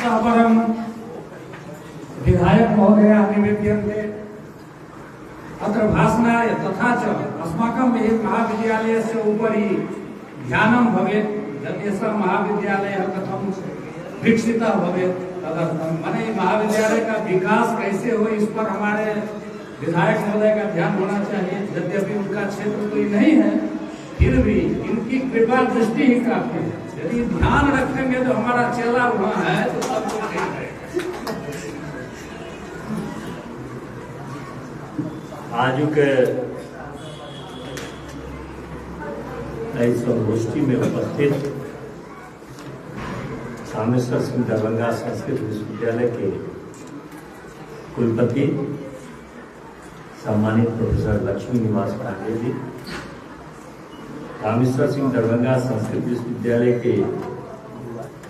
अतः विधायक महोदय निवेद्यन्ते अत्र भाषणाय तथा च अस्माकं महाविद्यालयस्य उपरि ध्यानं भवेत् यत् एषः महाविद्यालयः कथं विकसितः भवेत् तदर्थं माने महाविद्यालय का विकास कैसे हो इस पर हमारे विधायक महोदय का ध्यान होना चाहिए। यद्यपि उनका क्षेत्र कोई नहीं है फिर भी इनकी कृपा दृष्टि ही काफी है। यदि ध्यान रखेंगे तो हमारा चेला वहाँ है तो सब कुछ ठीक है। आज के संगोष्ठी में उपस्थित रामेश्वर सिंह दरभंगा संस्कृत विश्वविद्यालय के कुलपति सम्मानित प्रोफेसर लक्ष्मी निवास पांडे जी, रामेश्वर सिंह दरभंगा संस्कृत विश्वविद्यालय के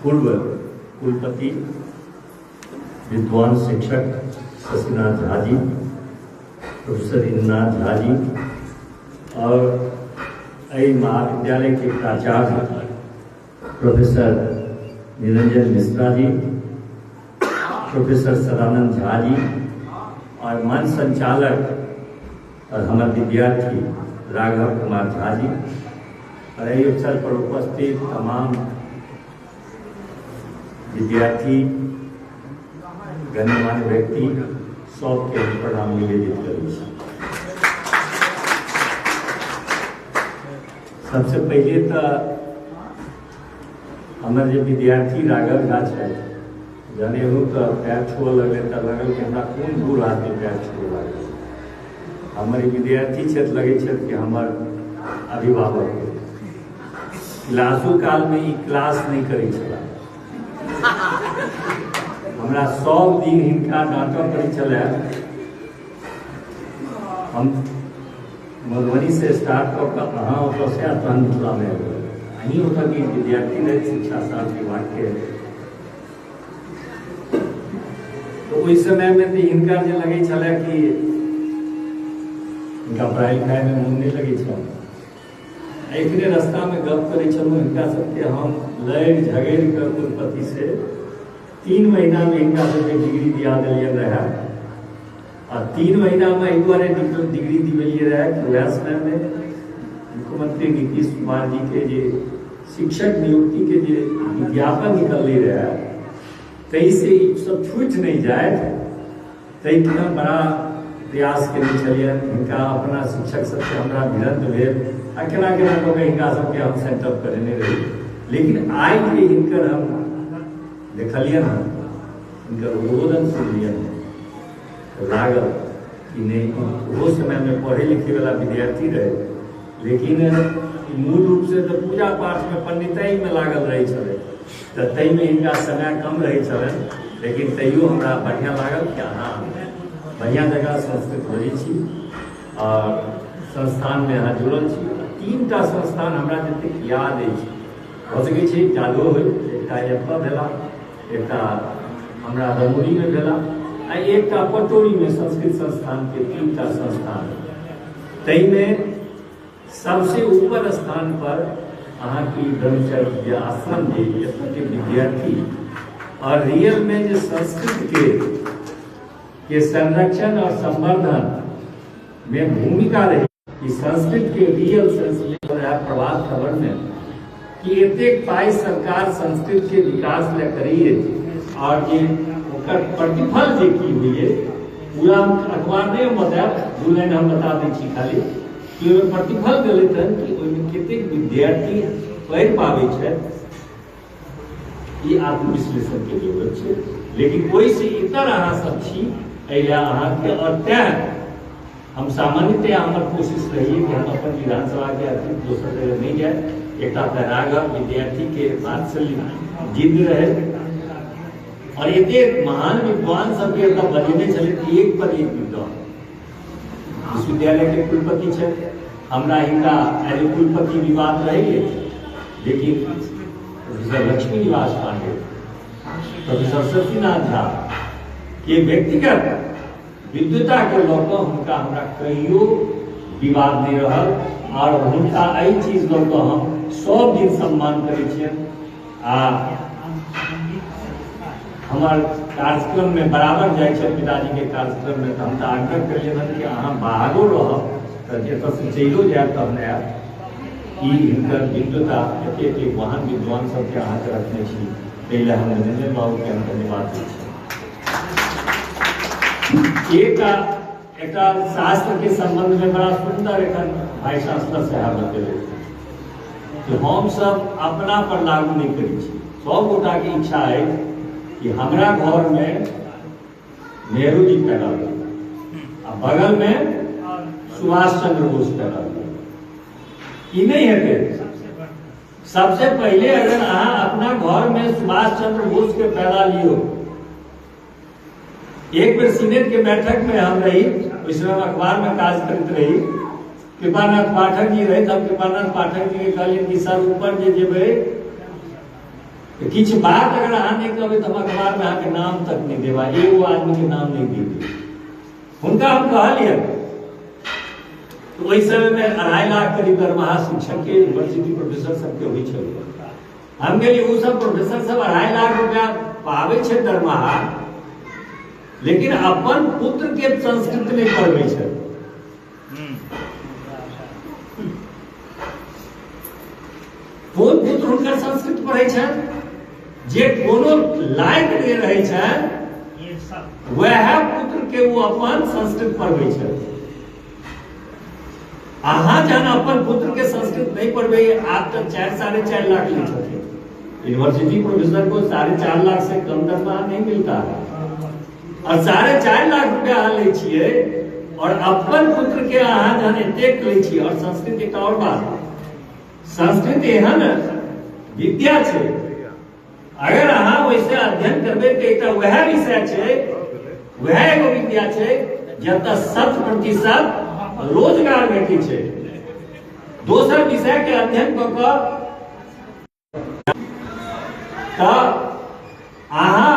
पूर्व कुलपति विद्वान शिक्षक शशिनाथ झा जी, प्रोफेसर इंद्रनाथ झा जी और महाविद्यालय के प्राचार्य प्रोफेसर निरंजन मिश्रा जी, प्रोफेसर सदानंद झा जी और मंच संचालक और हमारे विद्यार्थी राघव कुमार झा जी और यही अवसर पर उपस्थित तमाम विद्यार्थी गण्यमान्य व्यक्ति सबके प्रणाम निवेदित करूँ। सबसे पहले तो हमारे जो विद्यार्थी राघव झा है जाने हो तो पैर छुआ लगे तो लगल कि हमरा कौन बूढ़ आदमी पैर छुआ लगे। हमारे विद्यार्थी क्षेत्र लगे क्षेत्र के हमार अभिभावक क्लासो काल में ही क्लास नहीं करे चला हमरा सब दिन हिनका नाटक करे चले। हम मधुबनी से स्टार्ट कर अहाँ से तहन मिथिला में अहीं होता कि विद्यार्थी रहे शिक्षा शास्त्र विभाग के तो उस समय में तो हिनका जो लगे चले कि इनका पढ़ाई लिखाई में मन नहीं लगे छल। एकरे रास्ता में गप करे छलू इनका सबके हम लड़ झगड़ कर कुलपति से 3 महीना में इनका सबके डिग्री दिया दिलियन रहा और 3 महीना में एक बार डिग्री दिवलिए रहा कि वह समय में मुख्यमंत्री नीतीश कुमार जी के जे शिक्षक नियुक्ति के जे विज्ञापन निकल रहा है तई से सब छूट नहीं जाए तई इतना बड़ा प्रयास के चलिए इनका अपना शिक्षक सबसे हमारा भिड़ंत भेल आ केना केना कऽ के हिनका सबके हम सेटअप करने रही। लेकिन आइ के हिनकर हम देखलियन इनकर उद्बोधन सुनलियन लागल कि नहीं वो समय में पढ़े लिखे वाला विद्यार्थी रहे लेकिन मूल रूप से तो पूजा पाठ में पंडिताई में लागल रहे छले तो तई में इनका समय कम रहे छले लेकिन तैयो हमरा बढ़िया लागल कि हाँ बढ़िया जगह संस्कृत पढ़े छी और संस्थान में यहाँ जुड़ल छी। 3टा संस्थान हमरा जतेक याद अछि हो सकै छै जादो हो एकटा एतऽ भेला एकटा हमरा दमोरी में भेला आ एकटा पटोरी में संस्कृत संस्थान के 3टा संस्थान तई में सबसे ऊपर स्थान पर अहाँ की ब्रह्मचर्य आश्रम के विद्यार्थी और रियल में जो संस्कृत के संरक्षण और संवर्धन में भूमिका रही कि संस्कृत के रियल सेंस में प्रभात खबर में कि एतेक पाई सरकार संस्कृत के विकास ले करिए और जे ओकर प्रतिफल जे की हुई पूरा अखबार नहीं बताया 2 लाइन हम बता दै छी खाली कि प्रतिफल दिलैत हन कि ओहिमे कतेक विद्यार्थी पढ़ि पाबै छै ई आत्मविश्लेषण के जरूरत छै। लेकिन ओहि से इतर अहाँ सब छी एला अहाँ के और तैं हम सामान्यतः हमार कोशिश रही कि हम अपन विधानसभा के अतिरिक्त दोसर जगह नहीं जाए। एक राघव विद्यार्थी के वात्सल्य जिद रहे और एते महान विद्वान सबके बजेने चले एक पर एक विद्वान विश्वविद्यालय के कुलपति छे हमरा हिनका एज कुलपति विवाद रही लेकिन प्रोफेसर लक्ष्मी निवास पांडे प्रोफेसर शशिनाथ झा के व्यक्तिगत विद्वता के लौक हुनका हमरा कहियो विवाद नहीं रहल और हुनका एहि चीज लौक हम सब दिन सम्मान करै छियनि आ हमार कार्यक्रम में बराबर जाए छे पिताजी के कार्यक्रम में, तो हम तो आग्रह करिए कि अहाँ बाहरो रहब तो जतऽ से चलियो जायब तब ने आयब। ई हिनकर दिव्यता एते महान विद्वान सबके अहाँके रखने छी, ताहि लए हम नरेंद्र बाबू के हम धन्यवाद दै छी। एक शास्त्र के संबंध में बड़ा सुंदर एक भाई शास्त्र साहब बतेले कि हम सब अपना पर लागू नहीं करी छी। सब गोटा की इच्छा है कि हमारा घर में नेहरू जी पैदा हुए, बगल में सुभाष चंद्र बोस पैदा हुए। ये नहीं है सबसे पहले अगर अहाँ अपना घर में सुभाष चंद्र बोस के पैदा लियो। एक बार सीनेट के बैठक में हम रही, उस समय अखबार में काज करते रही, कृपानाथ पाठक जी रहे, तब कृपानाथ पाठक जी के कहलिए कि सर ऊपर जे जेबे किछ बात अगर अहाँ नहीं कहबे तो हम अखबार में अहाँ के नाम तक नहीं देवा, एगो आदमी के नाम नहीं देबे। उनका हम कहलिए तो वही समय में 2.5 लाख करीब दरमाहा शिक्षक के यूनिवर्सिटी प्रोफेसर सबके हुई छल। हम कहलिए वो सब प्रोफेसर सब 2.5 लाख रुपया पावे छे दरमाहा, लेकिन अपन पुत्र के संस्कृत नहीं पढ़वे छे। कोन पुत्र हुनकर संस्कृत पढ़े छे, जे कोनो लायक नहीं रहे छे वह पुत्र के वो अपन संस्कृत पढ़वे छे। अहाँ जहन अपन पुत्र के संस्कृत नहीं पढ़वे, आप तक 4-4.5 लाख ले छथिन। यूनिवर्सिटी प्रोफेसर को 4.5 लाख से कम दरमाहा नहीं मिलता है, और 4.5 लाख रुपया अहाँ ले छिए, और अपन पुत्र के अहाँ जहन एतेक ले छिए। और संस्कृत एक और बात, संस्कृत एहन विद्या छे, अगर अहाँ वैसे अध्ययन करबे तो एकटा वह विषय छे, वह एगो विद्या छे जतऽ 100% रोजगार भेटी छे। दोसर विषय के अध्ययन कऽ अहाँ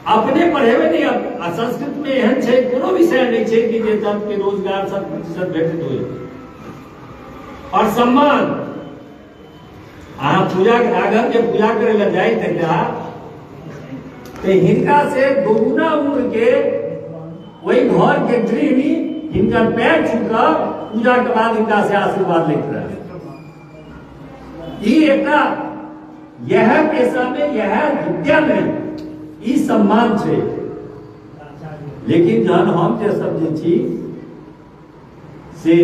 अपने पढ़ेबे नहीं। संस्कृत में एहन छे कोनो विषय नहीं छे कि जे सबके रोजगार 100% भेटत होय। और सम्मान, अहाँ पूजा राघव के पूजा करे ला जाए तो हिनका से दोगुना उम्र के वही घर के गृहिणी हिनका पैर छूकर पूजा के बाद हिनका से आशीर्वाद लेते रहे। यह पेशा में यह विद्या नहीं, ई सम्मान छे। लेकिन जहन हम जे सब जे छी से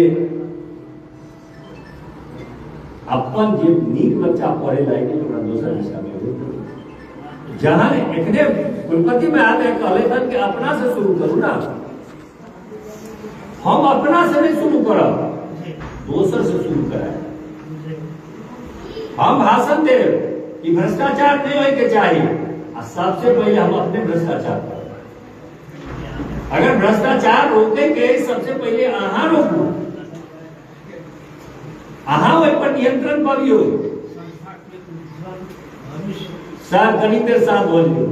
अपन जे नीक बच्चा पढ़े लायक ओकरा दोसर दिशा में जहां एखने कुलपति में आते कहले थे कि अपना से शुरू करू ना, हम अपना से नहीं शुरू करब, दोसर से शुरू कराए। हम भाषण दे कि भ्रष्टाचार नहीं होने के चाहिए, और सबसे पहले हम अपने भ्रष्टाचार पर। अगर भ्रष्टाचार रोके के सबसे पहले अहाँ रोकू, अहाँ वही पर नियंत्रण पाबियो। सर कनी देर साथ बोलियो,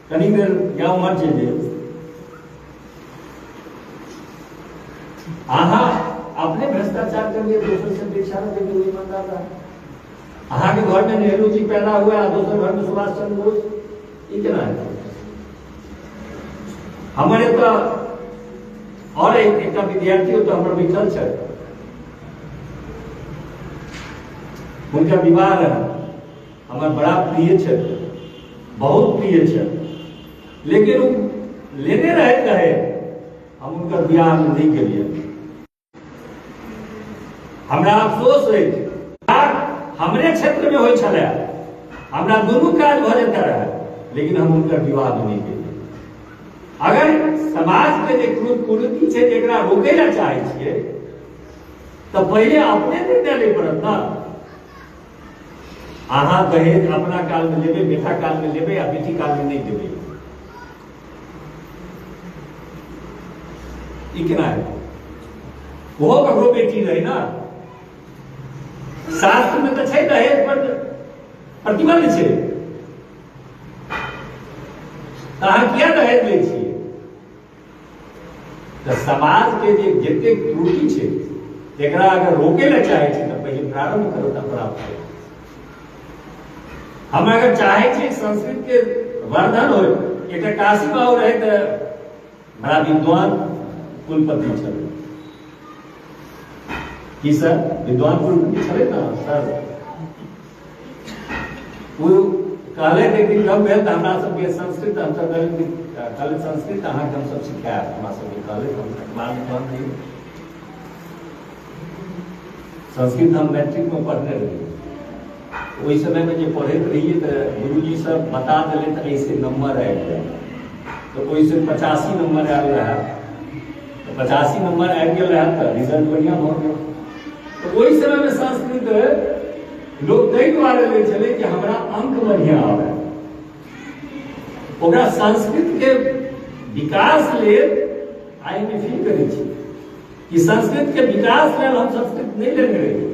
कनी देर या मत चलिए। अहाँ अपने भ्रष्टाचार करिए, दोसर से अपेक्षा न करिए, वही ईमानदार रहा। अहाँ के घर में नेहरू जी पैदा हुआ, दोसर घर में सुभाष चंद्र बोस, ये क्या है? हमारे तो और एक विद्यार्थी हो तो हमारे बैठल छे, उनका विवाह रहा, हमारे बड़ा प्रिय छे, बहुत प्रिय छे, लेकिन वो लेने रहे कहे हम उनका विवाह नहीं के लिए। हमरा अफसोस है, हमरे क्षेत्र में हो चले, हमरा दोनों काज भ जाता रहा, लेकिन हम उनका विवाह नहीं के लिए। अगर समाज के जे कुरीति छे जेकरा रोके ला चाहे छिए, तो पहले अपने निर्णय ले पड़त ना। अहाँ दहेज अपना काल में लेबे, बेटा काल में लेबे या बेटी काल में नहीं देबे, इतना है। वो ककरो बेटी रहे ना, शास्त्र में तो छे दहेज पर प्रतिबंध छे, अहाँ किया दहेज ले छिए? तो समाज के जे जतेक त्रुटि छे तेकरा अगर रोके ला चाहे छे तो पहले प्रारंभ करो तब प्राप्त हो। हम अगर चाहे छी संस्कृत के वर्धन हो, एक काशी बाबू रहे तो बड़ा विद्वान कुलपति छल की सर, विद्वान कुलपति छले ना सर, वो कहले थे कि कब भेल हमरा सबके संस्कृत हम सब कहले संस्कृत अहाँ हम सब सिखाएब, हमरा सबके कहले बाद में नहीं संस्कृत हम मैट्रिक में पढ़ने रहिए, वही समय में जो पढ़े रहिए तो गुरुजी सब बता दिले तो ऐसे नंबर आए गए, तो वैसे 85 नंबर आयल रहा, तो 85 नंबर आ गया रहा तो रिजल्ट बढ़िया हो गया। तो वही समय में संस्कृत लोग कई द्वारे ले चले कि हमारा अंक बढ़िया आवे, ओकरा संस्कृत के विकास ले आई में फील करे छी कि संस्कृत के विकास लेल हम संस्कृत नहीं लेने रही,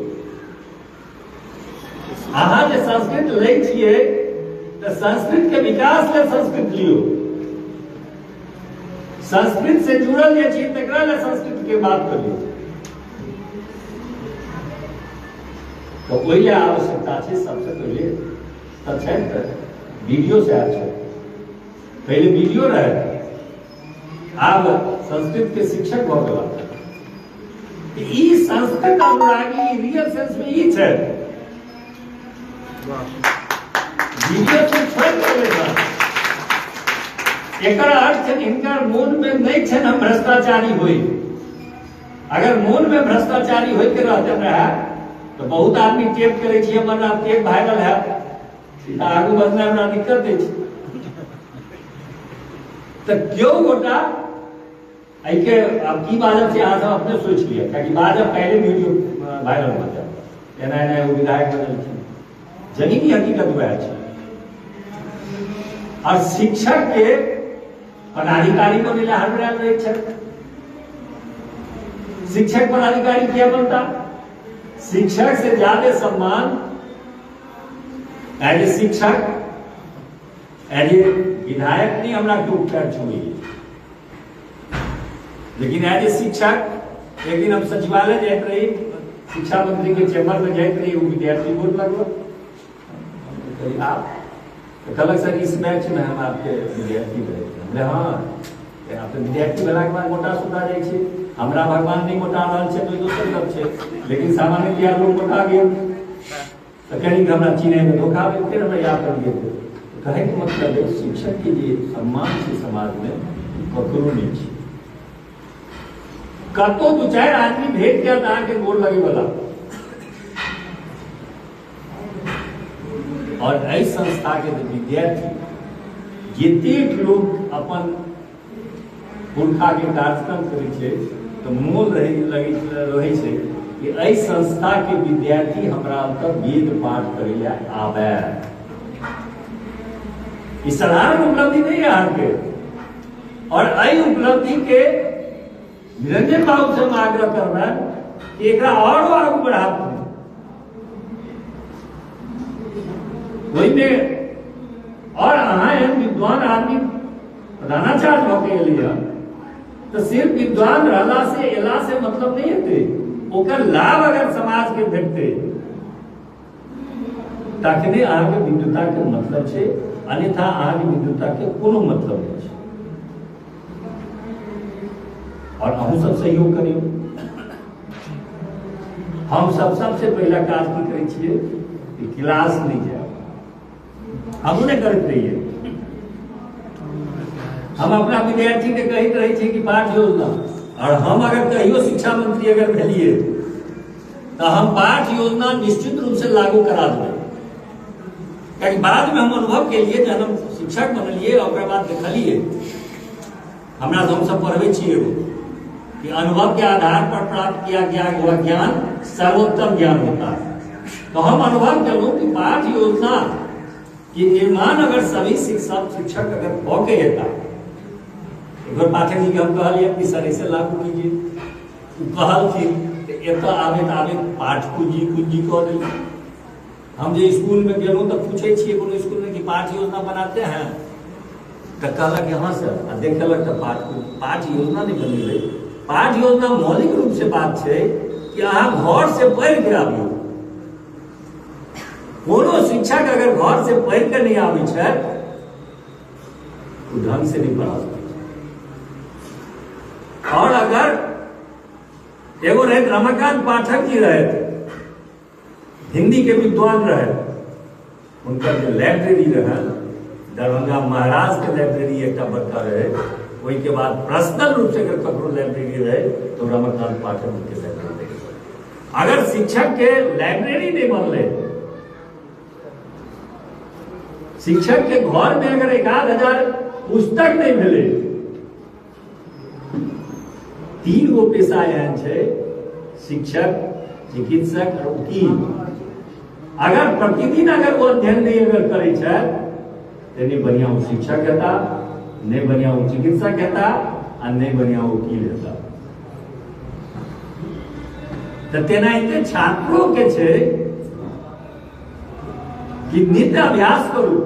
अहाँ जे संस्कृत लै छियै तो संस्कृत के विकास लेल संस्कृत लियो, संस्कृत से जुड़ल जे छी तकरा लेल संस्कृत के बात करियो। तो वही आवश्यकता है सबसे पहले तो वीडियो से अच्छा, पहले वीडियो रहे, अब संस्कृत के शिक्षक हो गया, संस्कृत अनुरागी रियल सेंस में ई है, वीडियो से छोड़ देगा, एकर अर्थ है इनकर मूल में नहीं छे हम भ्रष्टाचारी होई, अगर मूल में भ्रष्टाचारी होई के रहते रहा तो बहुत आदमी टेप करे छी हमर नाम टेप वायरल है तो आगू बढ़ने में दिक्कत दे छी, तो क्यों गोटा ऐके अब की बाजब से आज हम अपने सोच लिया कि बाजब पहले वीडियो वायरल हो जाए एना एना वो विधायक बनल छी, जमीनी हकीकत वह है। और शिक्षक के पदाधिकारी बने हर रहे छे, शिक्षक पदाधिकारी क्या बनता, शिक्षक से ज्यादा सम्मान एज ए शिक्षक एज ए विधायक नहीं हमरा टूट कर छोड़ी, लेकिन एज ए शिक्षक एक दिन हम सचिवालय जाते रही, शिक्षा मंत्री के चैम्बर में जाते रही, वो विद्यार्थी बोल लगो आप तो कहलक सर इस बैच में हम आपके विद्यार्थी रहे, हाँ आप विद्यार्थी भेला के बाद मोटा सुधा जाए छे, हमरा भगवान नहीं मोटा रहल छे तो दोसर गप छे, लेकिन सामान्य ज्ञान लोग मोटा गेल तो कहीं हमरा चीने में धोखा भेल, फिर हमरा याद कर गेल। कहे के मतलब है शिक्षक के जे सम्मान छे समाज में ककरो नहीं छे, कतो दू चार आदमी भेट गया अहाँ के गोर लगे वाला, और एहि संस्था के विद्यार्थी जतेक लोग अपन पुरखा के कार्यक्रम करे छे तो मोल रहे छे कि एहि संस्था के विद्यार्थी हमरा तक वेद पाठ करे ले आवे, ई साधारण उपलब्धि नहीं है अहाँ के, और एहि उपलब्धि के निरंजन बाबू से हम आग्रह करबे कि एकरा और आगू बढ़ाबू, वही में और अहाँ एहन विद्वान आदमी प्रधानाचार्य होके लिया तो सिर्फ विद्वान रहला से एला से मतलब नहीं होते, ओकर लाभ अगर समाज के भेटते तखने अहाँ के विद्वता के मतलब छे, अन्यथा अहाँ के विद्वता के कोनो मतलब नहीं छे। और अहूँ सब सहयोग करियो, हम सब सबसे पहला काज की करे छिए कि क्लास नहीं जाए, हम नहीं करते रहिए, हम अपना विद्यार्थी के कहते रहे छे कि पाठ योजना, और हम अगर कहियो शिक्षा मंत्री अगर भेलिए तो हम पाठ योजना निश्चित रूप से लागू करा देंगे, क्योंकि बाद में हम अनुभव के लिए जब हम शिक्षक बनलिए और बाद देखलिए हमरा हम सब पढ़वे छिए कि अनुभव के आधार पर प्राप्त किया गया हुआ ज्ञान सर्वोत्तम ज्ञान होता है, तो हम अनुभव करूं कि पाठ योजना कि निर्माण अगर सभी शिक्षक अगर होके हेता, एक बार पाठक जी के हम कहलिए कि सर ऐसे लागू कीजिए, कहल थी एत आबे पाठ कुंजी कह दी, हम जो स्कूल में गेलूँ तो पूछे छे कोनो स्कूल में कि पाठ योजना बनाते हैं, तो कहलक कि हाँ सर, देखलक तो पाठ योजना नहीं बनी, पाठ योजना मौलिक रूप से बात है कि अहाँ घर से पढ़ के आबियो, कोनो शिक्षक अगर घर से पढ़ के नहीं आवे छै तो ढंग से नहीं पढ़ा सकते। और अगर एगो रहे रमाकांत पाठक जी रहे, हिंदी के विद्वान रहे, उनका जो लाइब्रेरी रहे दरभंगा महाराज के लाइब्रेरी एक बड़का रहे, वही के बाद पर्सनल रूप से अगर ककरो लाइब्रेरी रहे तो रमाकांत पाठक जी के लाइब्रेरी। अगर शिक्षक के लाइब्रेरी नहीं बनले, शिक्षक के घर में अगर 1000 पुस्तक नहीं मिले, 3 गो पेशा एहन छै, शिक्षक, चिकित्सक और वकील। अगर प्रतिदिन अगर वो अध्ययन नहीं अगर करे छै तो नहीं बढ़िया वो शिक्षक हेता, नहीं बढ़िया वो चिकित्सक हेता, और नहीं बढ़िया वो वकील हेता। तो तेनाहिते छात्रों के छै कि नित्य अभ्यास करू।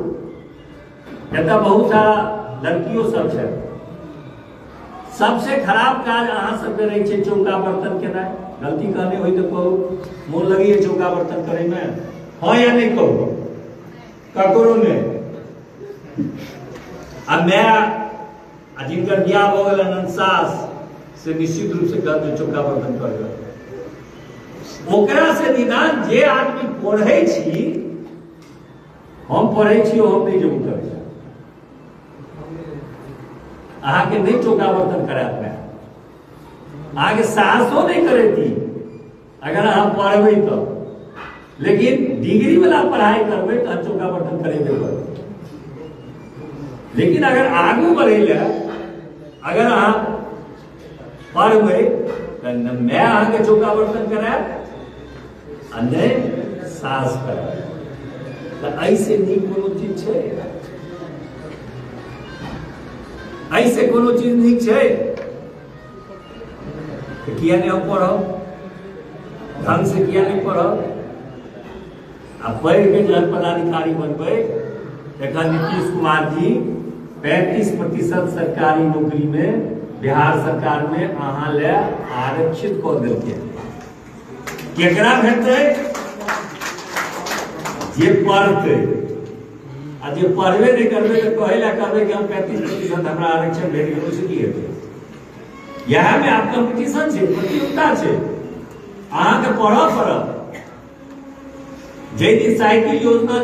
एतऽ बहुत सारा लड़कियों सब छै, सबसे खराब काज अहाँ सबके रहे छै चौका बर्तन केनाइ। गलती कहने होई तो कहू, मोन लगी चौका बर्तन करे में, हाँ या नहीं कहू, ककरो नहीं। अब मैं जिनकर बियाह हो गल अनंत सास से निश्चित रूप से कहते चौका बर्तन कर, ओकरा से निदान जे आदमी पढ़े छी, हम पढ़े छी हम नहीं जरूर करे, अहाँ के नहीं चौका बर्तन करात में, अहाँ के साहसो नहीं करेती अगर अहाँ पढ़बे तो। लेकिन डिग्री वाला पढ़ाई करबे तो चौका बर्तन करेबे कर। लेकिन अगर आगू बढ़े ले, अगर अहाँ पढ़बे तो मैं अहाँ के चौका बर्तन कराब आ नहीं साहस कराब। तो ऐसे नहीं कोनो चीज छै, ऐसे कोनो चीज नीक छै किया नहीं हम पढ़ब, ढंग से किया नहीं पढ़ब। आ पढ़ के जब पदाधिकारी बनबे, देखा नीतीश कुमार जी 35% सरकारी नौकरी में बिहार सरकार में अहाँ ले आरक्षित कऽ देलकै। केकरा भेटतै? जे पढ़तै, आ जे पढ़बे नहीं करबे तो कहे ला करबे कि हम 35% हमरा आरक्षण भेट गेल, से की हेतै? यह में आप कंपटीशन छै, प्रतियोगिता छै, अहाँ के पढ़ऽ पड़त। जे दिन साइकिल योजना